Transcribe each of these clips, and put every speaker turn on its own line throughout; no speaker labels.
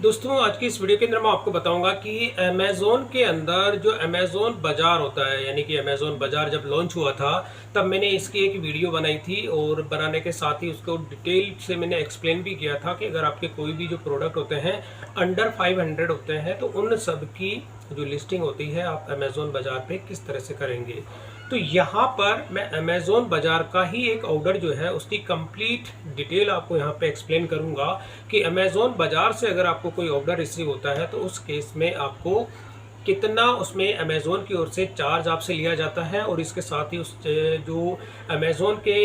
दोस्तों आज की इस वीडियो के अंदर मैं आपको बताऊंगा कि अमेज़ोन के अंदर जो अमेज़ोन बाज़ार होता है, यानी कि अमेज़ोन बाज़ार जब लॉन्च हुआ था तब मैंने इसकी एक वीडियो बनाई थी और बनाने के साथ ही उसको डिटेल से मैंने एक्सप्लेन भी किया था कि अगर आपके कोई भी जो प्रोडक्ट होते हैं अंडर 500 होते हैं तो उन सब की जो लिस्टिंग होती है आप अमेज़ोन बाज़ार पे किस तरह से करेंगे। तो यहाँ पर मैं अमेज़ोन बाज़ार का ही एक ऑर्डर जो है उसकी कंप्लीट डिटेल आपको यहाँ पे एक्सप्लेन करूँगा कि अमेज़ोन बाज़ार से अगर आपको कोई ऑर्डर रिसीव होता है तो उस केस में आपको कितना उसमें अमेज़ोन की ओर से चार्ज आपसे लिया जाता है और इसके साथ ही उस जो अमेज़ोन के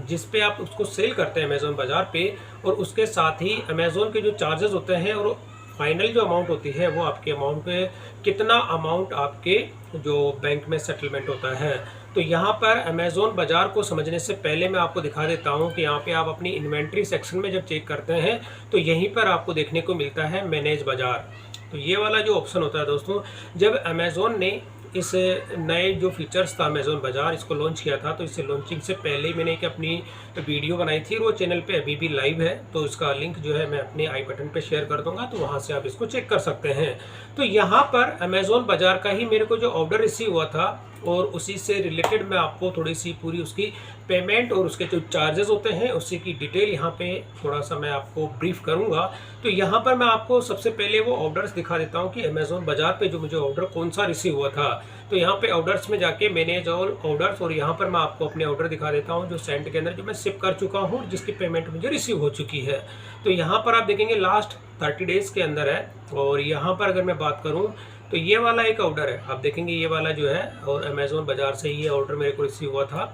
जिस पे आप उसको सेल करते हैं अमेज़ोन बाज़ार पे, और उसके साथ ही अमेज़ोन के जो चार्जेस होते हैं और फाइनल जो अमाउंट होती है वो आपके अमाउंट पे कितना अमाउंट आपके जो बैंक में सेटलमेंट होता है। तो यहाँ पर अमेज़ोन बाज़ार को समझने से पहले मैं आपको दिखा देता हूँ कि यहाँ पे आप अपनी इन्वेंट्री सेक्शन में जब चेक करते हैं तो यहीं पर आपको देखने को मिलता है मैनेज बाज़ार। तो ये वाला जो ऑप्शन होता है दोस्तों, जब अमेज़ोन ने इस नए जो फीचर्स था अमेज़ोन बाज़ार इसको लॉन्च किया था तो इससे लॉन्चिंग से पहले ही मैंने एक अपनी वीडियो बनाई थी और वो चैनल पे अभी भी लाइव है, तो इसका लिंक जो है मैं अपने आई बटन पे शेयर कर दूंगा, तो वहाँ से आप इसको चेक कर सकते हैं। तो यहाँ पर अमेज़ोन बाज़ार का ही मेरे को जो ऑर्डर रिसीव हुआ था और उसी से रिलेटेड मैं आपको थोड़ी सी पूरी उसकी पेमेंट और उसके जो चार्जेस होते हैं उसी की डिटेल यहाँ पे थोड़ा सा मैं आपको ब्रीफ करूँगा। तो यहाँ पर मैं आपको सबसे पहले वो ऑर्डर्स दिखा देता हूँ कि अमेज़ोन बाज़ार पे जो मुझे ऑर्डर कौन सा रिसीव हुआ था। तो यहाँ पे ऑर्डर्स में जाके मैनेज ऑल ऑर्डर्स, और यहाँ पर मैं आपको अपने ऑर्डर दिखा देता हूँ जो सेंट के अंदर जो मैं शिप कर चुका हूँ जिसकी पेमेंट मुझे रिसीव हो चुकी है। तो यहाँ पर आप देखेंगे लास्ट 30 डेज़ के अंदर है, और यहाँ पर अगर मैं बात करूँ तो ये वाला एक ऑर्डर है, आप देखेंगे ये वाला जो है, और अमेज़ोन बाज़ार से ये ऑर्डर मेरे को रिसीव हुआ था।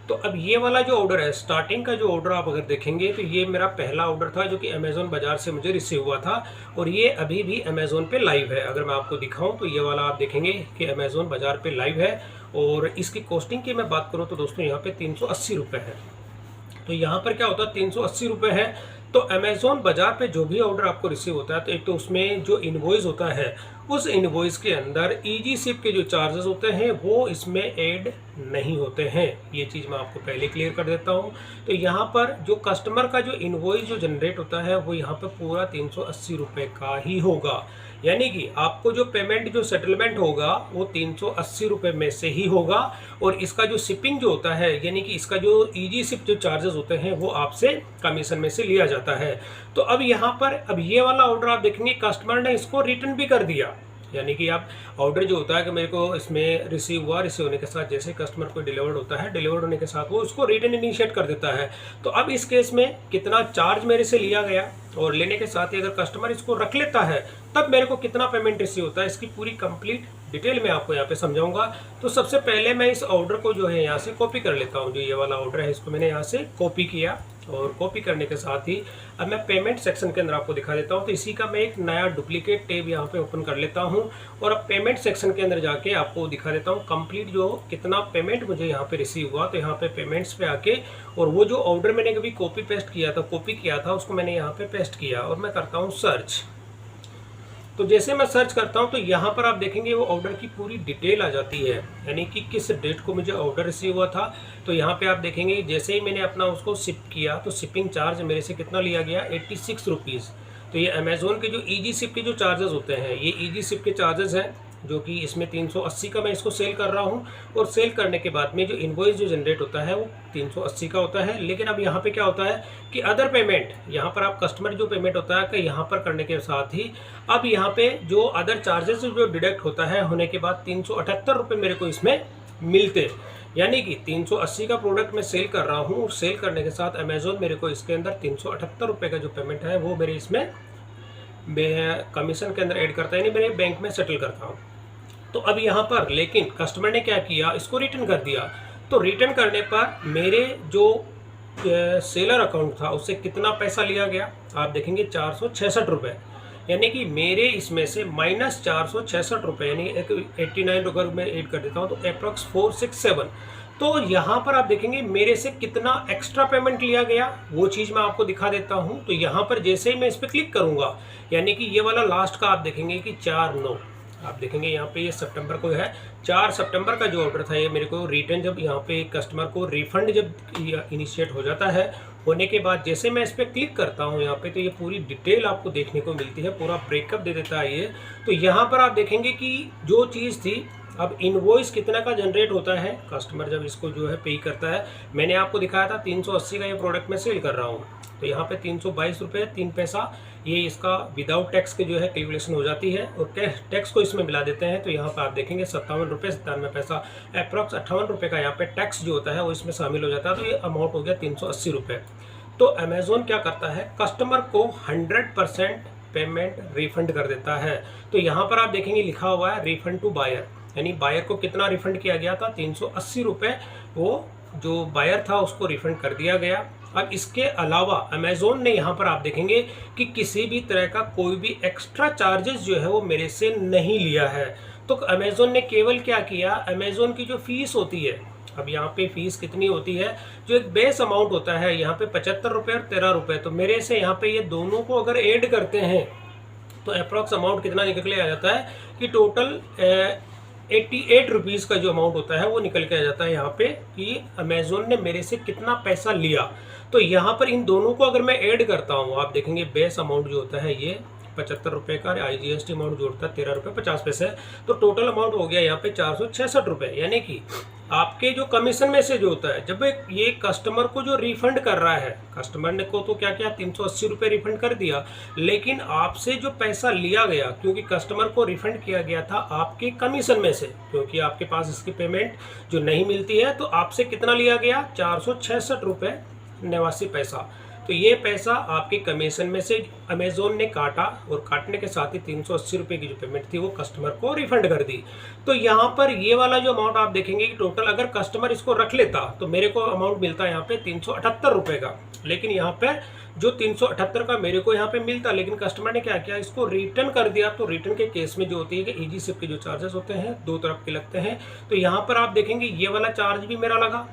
तो अब ये वाला जो ऑर्डर है, स्टार्टिंग का जो ऑर्डर आप अगर देखेंगे तो ये मेरा पहला ऑर्डर था जो कि अमेज़ोन बाज़ार से मुझे रिसीव हुआ था, और ये अभी भी अमेज़ोन पे लाइव है। अगर मैं आपको दिखाऊं तो ये वाला आप देखेंगे कि अमेज़ोन बाज़ार पे लाइव है, और इसकी कॉस्टिंग की मैं बात करूँ तो दोस्तों यहाँ पे 380 रुपये है। तो यहाँ पर क्या होता है, 380 रुपये है। तो अमेज़ोन बाज़ार पे जो भी ऑर्डर आपको रिसीव होता है तो एक तो उसमें जो इनवॉइस होता है उस इनवॉइस के अंदर ईजी शिप के जो चार्जेस होते हैं वो इसमें ऐड नहीं होते हैं। ये चीज़ मैं आपको पहले क्लियर कर देता हूँ। तो यहाँ पर जो कस्टमर का जो इनवॉइस जो जनरेट होता है वो यहाँ पर पूरा 380 रुपये का ही होगा, यानी कि आपको जो पेमेंट जो सेटलमेंट होगा वो 380 रुपये में से ही होगा, और इसका जो शिपिंग जो होता है यानी कि इसका जो ईजी शिप जो चार्जेस होते हैं वो आपसे कमीशन में से लिया जाता है। तो अब यहाँ पर अब ये वाला ऑर्डर आप देखेंगे कस्टमर ने इसको रिटर्न भी कर दिया, यानी कि आप ऑर्डर जो होता है कि मेरे को इसमें रिसीव हुआ, रिसीव होने के साथ जैसे कस्टमर को डिलीवर्ड होता है, डिलीवर्ड होने के साथ वो उसको रिटर्न इनिशिएट कर देता है। तो अब इस केस में कितना चार्ज मेरे से लिया गया और लेने के साथ ही अगर कस्टमर इसको रख लेता है तब मेरे को कितना पेमेंट रिसीव होता है, इसकी पूरी कंप्लीट डिटेल में आपको यहाँ पे समझाऊंगा। तो सबसे पहले मैं इस ऑर्डर को जो है यहाँ से कॉपी कर लेता हूँ। जो ये वाला ऑर्डर है इसको मैंने यहाँ से कॉपी किया, और कॉपी करने के साथ ही अब मैं पेमेंट सेक्शन के अंदर आपको दिखा देता हूँ। तो इसी का मैं एक नया डुप्लीकेट टैब यहाँ पे ओपन कर लेता हूँ, और अब पेमेंट सेक्शन के अंदर जाके आपको दिखा देता हूँ कंप्लीट जो कितना पेमेंट मुझे यहाँ पे रिसीव हुआ। तो यहाँ पे पेमेंट्स पे आके और वो जो ऑर्डर मैंने कभी कॉपी किया था उसको मैंने यहाँ पे पेस्ट किया, और मैं करता हूँ सर्च। तो जैसे मैं सर्च करता हूं तो यहाँ पर आप देखेंगे वो ऑर्डर की पूरी डिटेल आ जाती है, यानी कि किस डेट को मुझे ऑर्डर रिसीव हुआ था। तो यहाँ पे आप देखेंगे जैसे ही मैंने अपना उसको शिप किया तो शिपिंग चार्ज मेरे से कितना लिया गया, 86 रुपीज़। तो ये अमेज़ोन के जो ईजी शिप के जो चार्जेस होते हैं ये ईजी शिप के चार्जेस हैं, जो कि इसमें 380 का मैं इसको सेल कर रहा हूँ, और सेल करने के बाद में जो इनवॉइस जो जनरेट होता है वो 380 का होता है। लेकिन अब यहाँ पे क्या होता है कि अदर पेमेंट, यहाँ पर आप कस्टमर जो पेमेंट होता है कि यहाँ पर करने के साथ ही अब यहाँ पे जो अदर चार्जेस जो डिडक्ट होता है होने के बाद 378 रुपये मेरे को इसमें मिलते, यानी कि 380 का प्रोडक्ट मैं सेल कर रहा हूँ, और सेल करने के साथ अमेज़ोन मेरे को इसके अंदर 378 रुपये का जो पेमेंट है वो मेरे इसमें कमीशन के अंदर ऐड करता है, यानी मेरे बैंक में सेटल करता हूँ। तो अब यहाँ पर लेकिन कस्टमर ने क्या किया, इसको रिटर्न कर दिया। तो रिटर्न करने पर मेरे जो सेलर अकाउंट था उससे कितना पैसा लिया गया आप देखेंगे 466 रुपये, यानी कि मेरे इसमें से माइनस 466 रुपये, यानी 89 रुपये मैं ऐड कर देता हूँ तो अप्रॉक्स 467। तो यहाँ पर आप देखेंगे मेरे से कितना एक्स्ट्रा पेमेंट लिया गया वो चीज़ मैं आपको दिखा देता हूँ। तो यहाँ पर जैसे ही मैं इस पर क्लिक करूँगा, यानी कि ये वाला लास्ट का आप देखेंगे कि 4/9, आप देखेंगे यहाँ पे ये सितंबर को है, 4 सितंबर का जो ऑर्डर था ये मेरे को रिटर्न, जब यहाँ पे कस्टमर को रिफंड जब इनिशिएट हो जाता है होने के बाद जैसे मैं इस पर क्लिक करता हूँ यहाँ पे, तो ये पूरी डिटेल आपको देखने को मिलती है, पूरा ब्रेकअप दे देता है ये। तो यहाँ पर आप देखेंगे कि जो चीज़ थी, अब इनवॉइस कितना का जनरेट होता है कस्टमर जब इसको जो है पे करता है। मैंने आपको दिखाया था 380 का ये प्रोडक्ट मैं सेल कर रहा हूँ, तो यहाँ पे 322 रुपये 3 पैसा ये इसका विदाउट टैक्स के जो है कैलकुलेशन हो जाती है, और टैक्स को इसमें मिला देते हैं। तो यहाँ पर आप देखेंगे 57 रुपये 97 पैसा, अप्रॉक्स 58 रुपये का यहाँ पे टैक्स जो होता है वो इसमें शामिल हो जाता है। तो ये अमाउंट हो गया 380 रुपये। तो अमेज़ोन क्या करता है, कस्टमर को 100% पेमेंट रिफंड कर देता है। तो यहाँ पर आप देखेंगे लिखा हुआ है रिफंड टू बायर, यानी बायर को कितना रिफंड किया गया था, 380 रुपये वो जो बायर था उसको रिफंड कर दिया गया। अब इसके अलावा अमेज़ोन ने यहाँ पर आप देखेंगे कि किसी भी तरह का कोई भी एक्स्ट्रा चार्जेस जो है वो मेरे से नहीं लिया है। तो अमेज़ोन ने केवल क्या किया, अमेज़ोन की जो फीस होती है, अब यहाँ पे फीस कितनी होती है, जो एक बेस अमाउंट होता है यहाँ पे 75 रुपये और 13 रुपये, तो मेरे से यहाँ पे ये दोनों को अगर ऐड करते हैं तो अप्रॉक्स अमाउंट कितना निकल के आ जाता है कि टोटल 88 रुपीज़ का जो अमाउंट होता है वो निकल के आ जाता है यहाँ पे कि अमेज़ोन ने मेरे से कितना पैसा लिया। तो यहाँ पर इन दोनों को अगर मैं ऐड करता हूँ, आप देखेंगे बेस अमाउंट जो होता है ये 75 रुपये का, IGST अमाउंट जोड़ता है 13 रुपये 50 पैसे, तो टोटल अमाउंट हो गया यहाँ पे 466 रुपये। यानी कि आपके जो कमीशन में से जो होता है, जब ये कस्टमर को जो रिफंड कर रहा है, कस्टमर ने को तो क्या किया 380 रुपये रिफंड कर दिया, लेकिन आपसे जो पैसा लिया गया, क्योंकि कस्टमर को रिफंड किया गया था आपके कमीशन में से, क्योंकि आपके पास इसकी पेमेंट जो नहीं मिलती है, तो आपसे कितना लिया गया 466 रुपये 89 पैसा। तो ये पैसा आपके कमीशन में से अमेज़ोन ने काटा, और काटने के साथ ही 380 रुपये की जो पेमेंट थी वो कस्टमर को रिफंड कर दी। तो यहाँ पर ये वाला जो अमाउंट आप देखेंगे कि टोटल अगर कस्टमर इसको रख लेता तो मेरे को अमाउंट मिलता है यहाँ पे 378 रुपये का, लेकिन यहाँ पर जो 378 का मेरे को यहाँ पे मिलता, लेकिन कस्टमर ने क्या किया, इसको रिटर्न कर दिया। तो रिटर्न के केस में जो होती है कि ईजी शिप के जो चार्जेस होते हैं दो तरफ के लगते हैं। तो यहाँ पर आप देखेंगे ये वाला चार्ज भी मेरा लगा,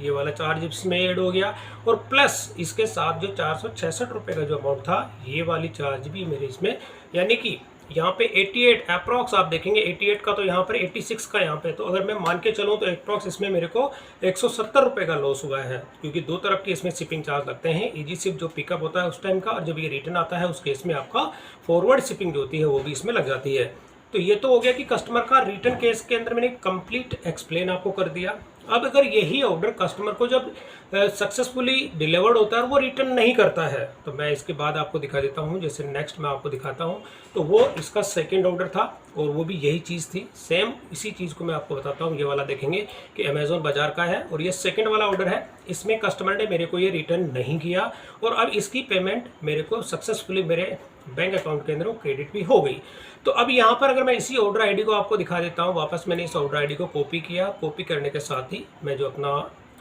ये वाला चार्ज इसमें ऐड हो गया, और प्लस इसके साथ जो 466 रुपये का जो अमाउंट था ये वाली चार्ज भी मेरे इसमें, यानी कि यहाँ पे 88 अप्रॉक्स आप देखेंगे 88 का, तो यहाँ पर 86 का यहाँ पे, तो अगर मैं मान के चलूँ तो अप्रॉक्स इसमें मेरे को 170 रुपये का लॉस हुआ है, क्योंकि दो तरफ के इसमें शिपिंग चार्ज लगते हैं, ईजी शिप जो पिकअप होता है उस टाइम का, और जब ये रिटर्न आता है उस केस में आपका फॉरवर्ड शिपिंग जो होती है वो भी इसमें लग जाती है। तो ये तो हो गया कि कस्टमर का रिटर्न केस के अंदर मैंने कंप्लीट एक्सप्लेन आपको कर दिया। अब अगर यही ऑर्डर कस्टमर को जब सक्सेसफुली डिलीवर्ड होता है और वो रिटर्न नहीं करता है, तो मैं इसके बाद आपको दिखा देता हूँ। जैसे नेक्स्ट मैं आपको दिखाता हूँ, तो वो इसका सेकंड ऑर्डर था और वो भी यही चीज़ थी, सेम इसी चीज़ को मैं आपको बताता हूँ। ये वाला देखेंगे कि अमेज़ॉन बाजार का है और ये सेकंड वाला ऑर्डर है, इसमें कस्टमर ने मेरे को ये रिटर्न नहीं किया, और अब इसकी पेमेंट मेरे को सक्सेसफुली मेरे बैंक अकाउंट के अंदर वो क्रेडिट भी हो गई। तो अब यहाँ पर अगर मैं इसी ऑर्डर आईडी को आपको दिखा देता हूँ, वापस मैंने इस ऑर्डर आईडी को कॉपी किया, कॉपी करने के साथ ही मैं जो अपना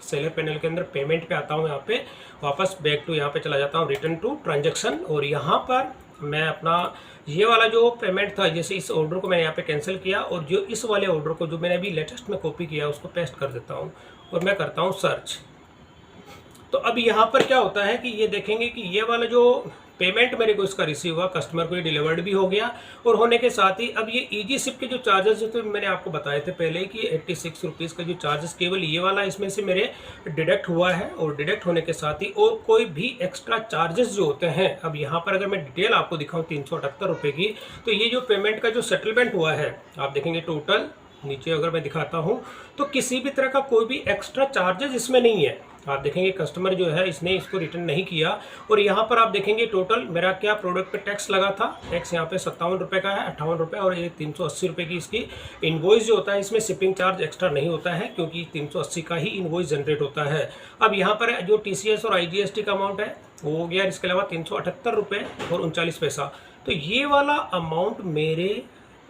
सेलर पैनल के अंदर पेमेंट पे आता हूँ, यहाँ पे वापस बैक टू यहाँ पे चला जाता हूँ, रिटर्न टू ट्रांजैक्शन, और यहाँ पर मैं अपना ये वाला जो पेमेंट था, जैसे इस ऑर्डर को मैंने यहाँ पे कैंसिल किया, और जो इस वाले ऑर्डर को जो मैंने अभी लेटेस्ट में कॉपी किया उसको पेस्ट कर देता हूँ, और मैं करता हूँ सर्च। तो अब यहाँ पर क्या होता है कि ये देखेंगे कि ये वाला जो पेमेंट मेरे को इसका रिसीव हुआ, कस्टमर को ये डिलीवर्ड भी हो गया, और होने के साथ ही अब ये ईजी शिप के जो चार्जेस जो थे मैंने आपको बताए थे पहले कि 86 रुपीज़ का जो चार्जेस केवल ये वाला इसमें से मेरे डिडक्ट हुआ है, और डिडक्ट होने के साथ ही और कोई भी एक्स्ट्रा चार्जेस जो होते हैं, अब यहाँ पर अगर मैं डिटेल आपको दिखाऊँ 378 रुपये की, तो ये जो पेमेंट का जो सेटलमेंट हुआ है आप देखेंगे टोटल नीचे अगर मैं दिखाता हूँ, तो किसी भी तरह का कोई भी एक्स्ट्रा चार्जेस इसमें नहीं है। आप देखेंगे कस्टमर जो है इसने इसको रिटर्न नहीं किया, और यहाँ पर आप देखेंगे टोटल मेरा क्या प्रोडक्ट पे टैक्स लगा था, टैक्स यहाँ पे 57 रुपये का है, 58 रुपये, और ये 380 रुपये की इसकी इनवॉइस जो होता है, इसमें शिपिंग चार्ज एक्स्ट्रा नहीं होता है क्योंकि 380 का ही इनवॉइस जनरेट होता है। अब यहाँ पर जो TCS और IGST का अमाउंट है वो हो गया, इसके अलावा 378 रुपये और 39 पैसा। तो ये वाला अमाउंट मेरे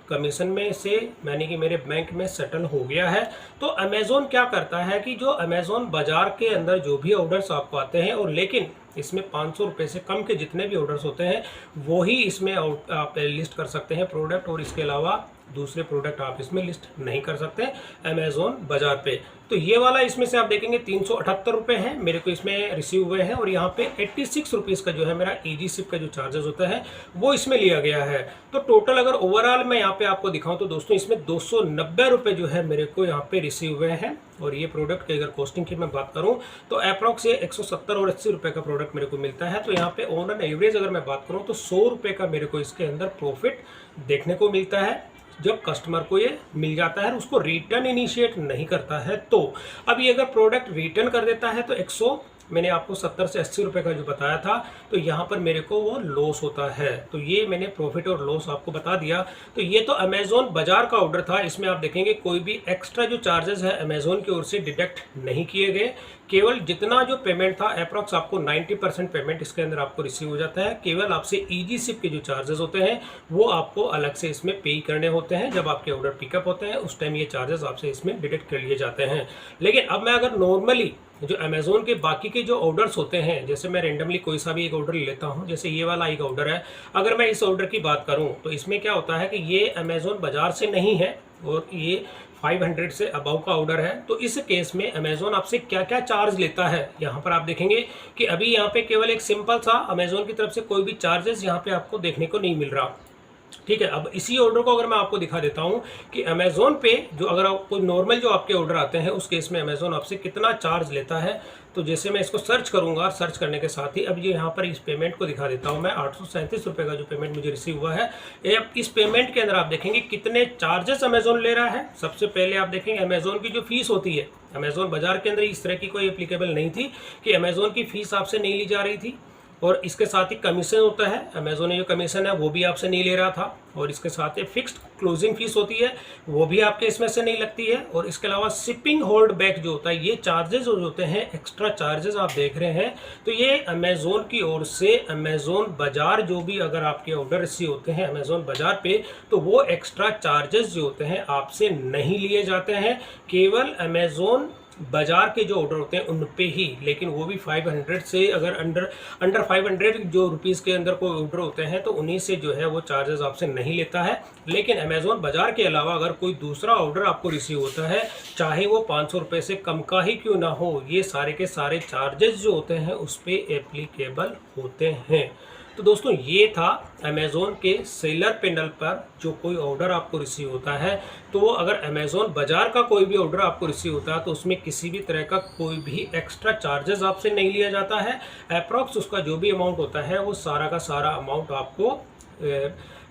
कमीशन में से यानी कि मेरे बैंक में सेटल हो गया है। तो अमेज़ॉन क्या करता है कि जो अमेज़ॉन बाज़ार के अंदर जो भी ऑर्डर्स आपको आते हैं, और लेकिन इसमें 500 रुपये से कम के जितने भी ऑर्डर्स होते हैं वो ही इसमें आप लिस्ट कर सकते हैं प्रोडक्ट, और इसके अलावा दूसरे प्रोडक्ट आप इसमें लिस्ट नहीं कर सकते अमेजोन बाजार पे। तो ये वाला इसमें से आप देखेंगे 378 रुपये है मेरे को इसमें रिसीव हुए हैं, और यहाँ पे 86 रुपीज़ का जो है मेरा ईजी शिप का जो चार्जेस होता है वो इसमें लिया गया है। तो टोटल अगर ओवरऑल मैं यहाँ पे आपको दिखाऊं तो दोस्तों इसमें 290 रुपये जो है मेरे को यहाँ पे रिसीव हुए हैं। और ये प्रोडक्ट की अगर कॉस्टिंग की मैं बात करूं तो अप्रॉक्स ये 170 और 80 रुपये का प्रोडक्ट मेरे को मिलता है। तो यहाँ पे ऑन एन एवरेज अगर मैं बात करूं तो 100 रुपये का मेरे को इसके अंदर प्रॉफिट देखने को मिलता है जब कस्टमर को ये मिल जाता है, उसको रिटर्न इनिशिएट नहीं करता है। तो अब ये अगर प्रोडक्ट रिटर्न कर देता है तो मैंने आपको 70 से 80 रुपये का जो बताया था, तो यहाँ पर मेरे को वो लॉस होता है। तो ये मैंने प्रॉफिट और लॉस आपको बता दिया। तो ये तो अमेजोन बाजार का ऑर्डर था, इसमें आप देखेंगे कोई भी एक्स्ट्रा जो चार्जेस है अमेजोन की ओर से डिडक्ट नहीं किए गए। केवल जितना जो पेमेंट था अप्रॉक्स आपको 90% पेमेंट इसके अंदर आपको रिसीव हो जाता है। केवल आपसे ईजी शिप के जो चार्जेस होते हैं वो आपको अलग से इसमें पे करने होते हैं। जब आपके ऑर्डर पिकअप होते हैं उस टाइम ये चार्जेस आपसे इसमें डिडक्ट कर लिए जाते हैं। लेकिन अब मैं अगर नॉर्मली जो अमेजोन के बाकी के जो ऑर्डर्स होते हैं, जैसे मैं रेंडमली कोई सा भी एक ऑर्डर लेता हूं, जैसे ये वाला एक ऑर्डर है, अगर मैं इस ऑर्डर की बात करूं तो इसमें क्या होता है कि ये अमेजोन बाजार से नहीं है और ये 500 से अबव का ऑर्डर है। तो इस केस में अमेजोन आपसे क्या क्या चार्ज लेता है यहाँ पर आप देखेंगे कि अभी यहाँ पे केवल एक सिंपल सा अमेजोन की तरफ से कोई भी चार्जेस यहाँ पे आपको देखने को नहीं मिल रहा। ठीक है, अब इसी ऑर्डर को अगर मैं आपको दिखा देता हूं कि अमेजोन पे जो अगर आप कोई नॉर्मल जो आपके ऑर्डर आते हैं उस केस में अमेजोन आपसे कितना चार्ज लेता है। तो जैसे मैं इसको सर्च करूंगा, सर्च करने के साथ ही अब ये यहाँ पर इस पेमेंट को दिखा देता हूं मैं। 837 रुपये का जो पेमेंट मुझे रिसीव हुआ है, इस पेमेंट के अंदर आप देखेंगे कितने चार्जेस अमेजोन ले रहा है। सबसे पहले आप देखेंगे अमेजोन की जो फीस होती है, अमेजोन बाजार के अंदर इस तरह की कोई एप्लीकेबल नहीं थी कि अमेजोन की फीस आपसे नहीं ली जा रही थी। और इसके साथ ही कमीशन होता है, अमेजोन ने जो कमीशन है वो भी आपसे नहीं ले रहा था। और इसके साथ ही फिक्स्ड क्लोजिंग फीस होती है वो भी आपके इसमें से नहीं लगती है। और इसके अलावा शिपिंग होल्ड बैक जो होता है, ये चार्जेस जो होते हैं एक्स्ट्रा चार्जेस आप देख रहे हैं, तो ये अमेजोन की ओर से अमेजोन बाजार जो भी अगर आपके ऑर्डर रिसीव होते हैं अमेजोन बाजार पे, तो वो एक्स्ट्रा चार्जेस जो होते हैं आपसे नहीं लिए जाते हैं। केवल अमेजोन बाजार के जो ऑर्डर होते हैं उन पे ही, लेकिन वो भी 500 से अगर अंडर 500 जो रुपीज़ के अंदर कोई ऑर्डर होते हैं तो उन्हीं से जो है वो चार्जेस आपसे नहीं लेता है। लेकिन अमेजोन बाजार के अलावा अगर कोई दूसरा ऑर्डर आपको रिसीव होता है, चाहे वो 500 रुपये से कम का ही क्यों ना हो, ये सारे के सारे चार्जेस जो होते हैं उस पर एप्लीकेबल होते हैं। तो दोस्तों ये था अमेज़ोन के सेलर पैनल पर जो कोई ऑर्डर आपको रिसीव होता है, तो वो अगर अमेज़ोन बाजार का कोई भी ऑर्डर आपको रिसीव होता है तो उसमें किसी भी तरह का कोई भी एक्स्ट्रा चार्जेस आपसे नहीं लिया जाता है। अप्रॉक्स उसका जो भी अमाउंट होता है वो सारा का सारा अमाउंट आपको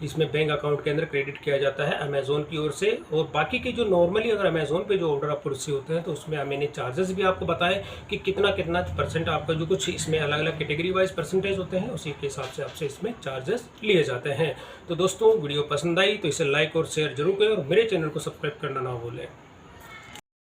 इसमें बैंक अकाउंट के अंदर क्रेडिट किया जाता है अमेज़ोन की ओर से। और बाकी के जो नॉर्मली अगर अमेज़ोन पे जो ऑर्डर आपको रिसीव होते हैं तो उसमें मैंने चार्जेस भी आपको बताए कि कितना कितना परसेंट आपका जो कुछ इसमें अलग अलग कैटेगरी वाइज परसेंटेज होते हैं उसी के हिसाब से आपसे इसमें चार्जेस लिए जाते हैं। तो दोस्तों वीडियो पसंद आई तो इसे लाइक और शेयर जरूर करें और मेरे चैनल को सब्सक्राइब करना ना भूलें।